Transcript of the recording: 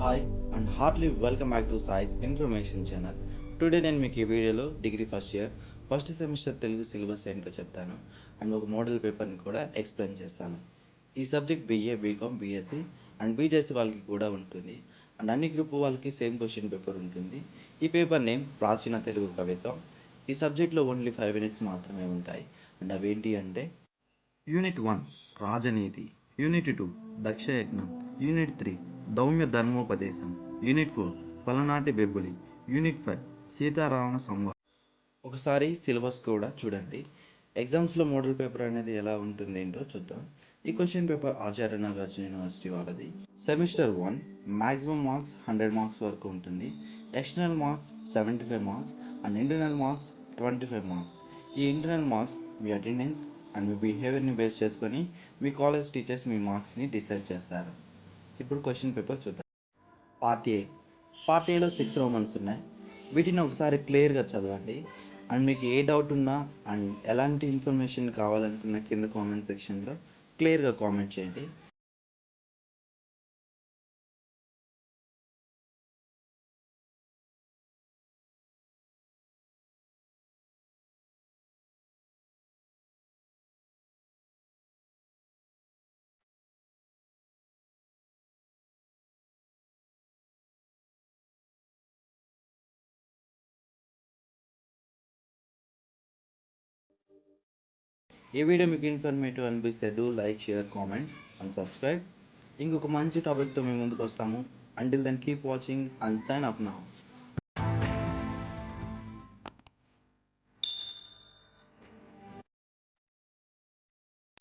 Hi and heartily welcome back to సాయిస్ information channel. Today నేను మీకు ఈ వీడియోలో degree first year first semester Telugu syllabus ఏంటో చెప్తాను అండ్ ఒక మోడల్ పేపర్ని కూడా ఎక్స్ప్లెయిన్ చేస్తాను. ఈ subject BA, BCom, BSc and BJC వాళ్ళకి కూడా ఉంటుంది అండ్ అన్ని గ్రూప్ వాళ్ళకి సేమ్ క్వశ్చన్ పేపర్ ఉంటుంది. ఈ పేపర్ నేమ్ ప్రాచీన తెలుగు కవిత్వం. ఈ సబ్జెక్ట్లో ఓన్లీ 5 మినిట్స్ మాత్రమే ఉంటాయి అండ్ అవేంటి అంటే యూనిట్ 1 రాజనీతి, యూనిట్ 2 దక్షయజ్ఞం, యూనిట్ 3 దౌమ్య ధర్మోపదేశం, యూనిట్ 4 పలనాటి బెబ్బులి, యూనిట్ 5 సీతారావణ సంవాదం. ఒకసారి సిలబస్ కూడా చూడండి. ఎగ్జామ్స్లో మోడల్ పేపర్ అనేది ఎలా ఉంటుంది ఏంటో చూద్దాం. ఈ question paper Acharya Nagarjuna university వాళ్ళది. సెమిస్టర్ 1 మ్యాక్సిమం మార్క్స్ 100 మార్క్స్ వరకు ఉంటుంది. External marks 75 marks and internal marks 25 marks. ఈ ఇంటర్నల్ మార్క్స్ మీ అటెండెన్స్ అండ్ మీ బిహేవియర్ని బేస్ చేసుకొని మీ కాలేజ్ టీచర్స్ మీ మార్క్స్ని డిసైడ్ చేస్తారు. ఇప్పుడు క్వశ్చన్ పేపర్ చూద్దాం. Part A. పార్ట్ ఏలో 6 రోమన్స్ ఉన్నాయి. వీటిని ఒకసారి క్లియర్గా చదవండి అండ్ మీకు ఏ డౌట్ ఉన్నా అండ్ ఎలాంటి ఇన్ఫర్మేషన్ కావాలనుకున్న కింద కామెంట్ సెక్షన్లో క్లియర్గా కామెంట్ చేయండి. ఈ వీడియో మీకు ఇన్ఫర్మేటివ్ అనిపిస్తే do like, share, comment and subscribe. ఇంకొక మంచి టాపిక్తో మేము ముందుకు వస్తాము. Until then keep watching and sign up now.